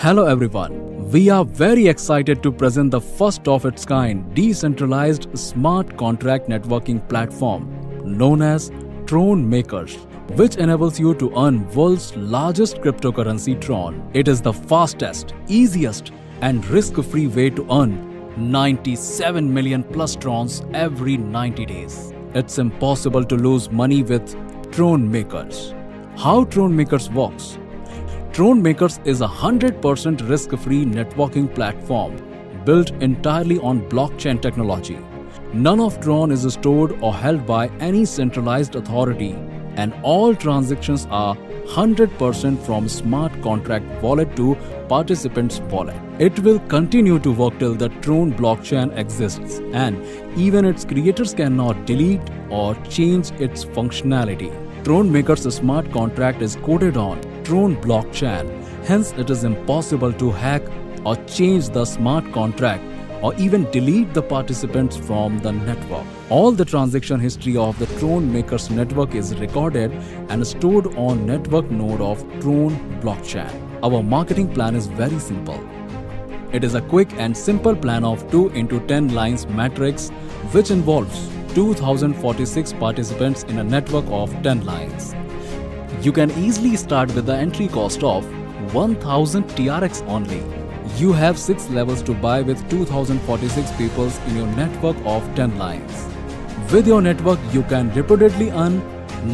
Hello everyone. We are very excited to present the first of its kind decentralized smart contract networking platform known as TRONMakers, which enables you to earn world's largest cryptocurrency Tron. It is the fastest, easiest and risk-free way to earn 97 million plus Trons every 90 days. It's impossible to lose money with TRONMakers. How TRONMakers works? TRONMakers is a 100% risk-free networking platform built entirely on blockchain technology. None of Tron is stored or held by any centralized authority, and all transactions are 100% from smart contract wallet to participants' wallet. It will continue to work till the Tron blockchain exists, and even its creators cannot delete or change its functionality. TRONMakers smart contract is coded on Tron blockchain, hence it is impossible to hack or change the smart contract or even delete the participants from the network. All the transaction history of the TRONMakers network is recorded and stored on network node of Tron blockchain. Our marketing plan is very simple. It is a quick and simple plan of 2 into 10 lines matrix which involves 2046 participants in a network of 10 lines. You can easily start with the entry cost of 1000 TRX only. You have 6 levels to buy with 2046 people in your network of 10 lines. With your network, you can repeatedly earn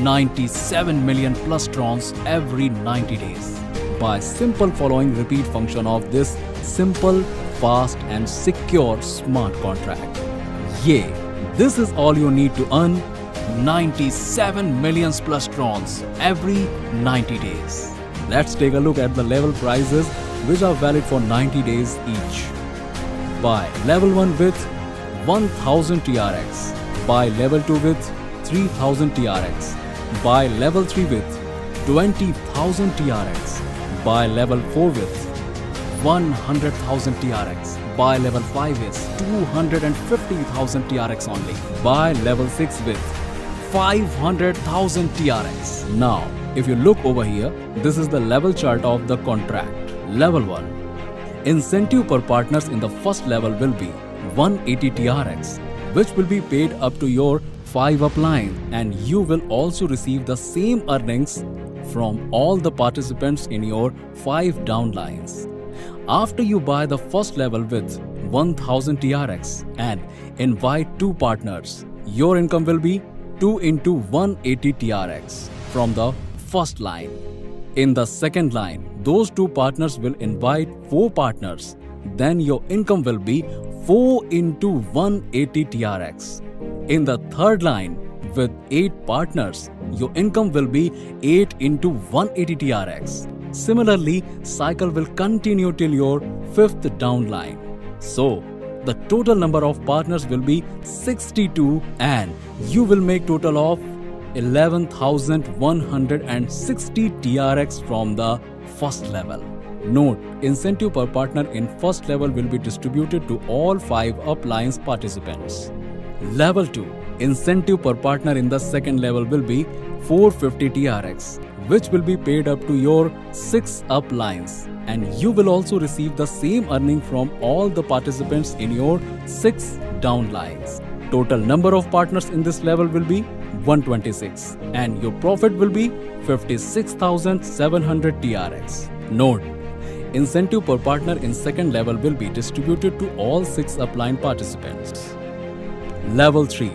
97 million plus Trons every 90 days by simple following repeat function of this simple, fast and secure smart contract. Yay! This is all you need to earn 97 million plus Trons every 90 days. Let's take a look at the level prices which are valid for 90 days each. Buy level 1 with 1000 TRX. Buy level 2 with 3000 TRX. Buy level 3 with 20,000 TRX. Buy level 4 with 100,000 TRX. Buy level 5 is 250,000 TRX only. Buy level 6 with 500,000 TRX. Now, if you look over here, this is the level chart of the contract. Level 1. Incentive per partners in the first level will be 180 TRX, which will be paid up to your 5 upline, and you will also receive the same earnings from all the participants in your 5 downlines. After you buy the first level with 1000 TRX and invite 2 partners, your income will be 2 into 180 TRX from the first line. In the second line, those 2 partners will invite 4 partners. Then your income will be 4 into 180 TRX. In the third line, with 8 partners, your income will be 8 into 180 TRX. Similarly, cycle will continue till your 5th downline. So, the total number of partners will be 62 and you will make total of 11,160 TRX from the first level. Note, incentive per partner in first level will be distributed to all 5 uplines participants. Level 2. Incentive per partner in the second level will be 450 TRX, which will be paid up to your 6 uplines, and you will also receive the same earning from all the participants in your 6 downlines. Total number of partners in this level will be 126 and your profit will be 56,700 TRX. Note, incentive per partner in second level will be distributed to all 6 upline participants. Level 3.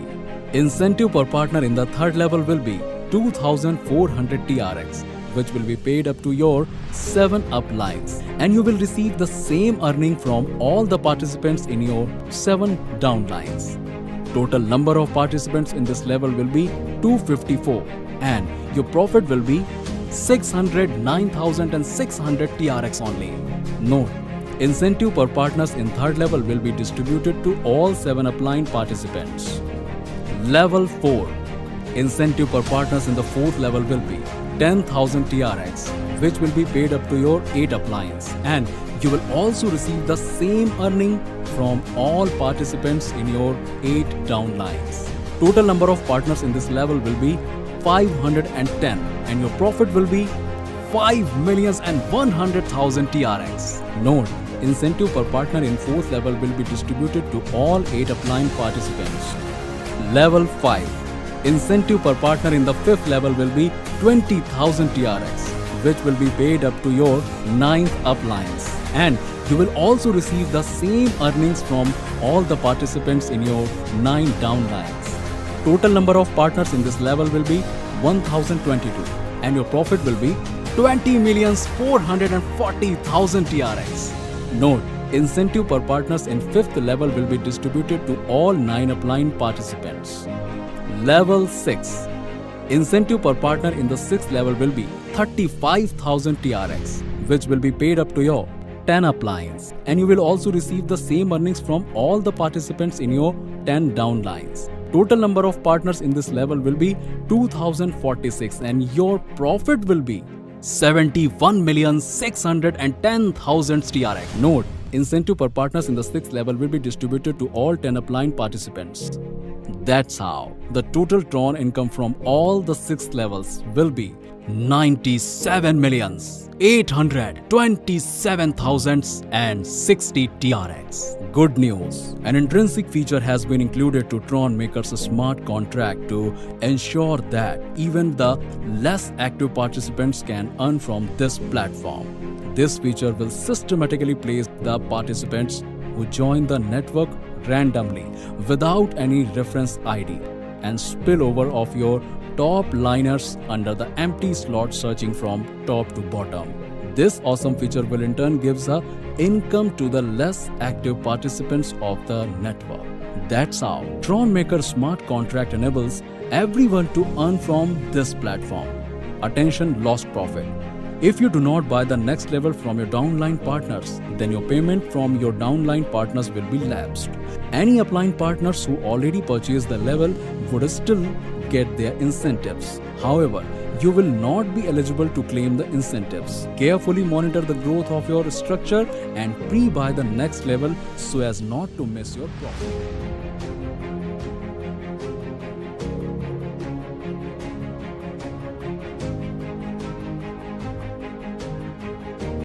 Incentive per partner in the third level will be 2,400 TRX, which will be paid up to your 7 uplines, and you will receive the same earning from all the participants in your 7 downlines. Total number of participants in this level will be 254 and your profit will be 609,600 TRX only. Note, incentive per partners in third level will be distributed to all 7 upline participants. Level 4. Incentive per partners in the fourth level will be 10,000 TRX, which will be paid up to your 8 uplines, and you will also receive the same earning from all participants in your 8 downlines. Total number of partners in this level will be 510 and your profit will be 5,100,000 TRX. Note, incentive per partner in 4th level will be distributed to all 8 upline participants. Level 5. Incentive per partner in the 5th level will be 20,000 TRX, which will be paid up to your 9th uplines. And you will also receive the same earnings from all the participants in your 9 downlines. Total number of partners in this level will be 1022, and your profit will be 20,440,000 TRX. Note, incentive per partners in 5th level will be distributed to all 9 upline participants. Level 6. Incentive per partner in the 6th level will be 35,000 TRX, which will be paid up to your 10 uplines, and you will also receive the same earnings from all the participants in your 10 downlines. Total number of partners in this level will be 2046, and your profit will be 71,610,000 TRX. Note, incentive per partners in the 6th level will be distributed to all 10 upline participants. That's how the total Tron income from all the 6 levels will be 97,827,060 TRX. Good news. An intrinsic feature has been included to TRONMakers smart contract to ensure that even the less active participants can earn from this platform. This feature will systematically place the participants who join the network randomly without any reference ID and spillover of your top liners under the empty slot searching from top to bottom. This awesome feature will in turn gives a income to the less active participants of the network. That's how TRONMakers smart contract enables everyone to earn from this platform. Attention, lost profit. If you do not buy the next level from your downline partners, then your payment from your downline partners will be lapsed. Any upline partners who already purchased the level would still get their incentives. However, you will not be eligible to claim the incentives. Carefully monitor the growth of your structure and pre-buy the next level so as not to miss your profit.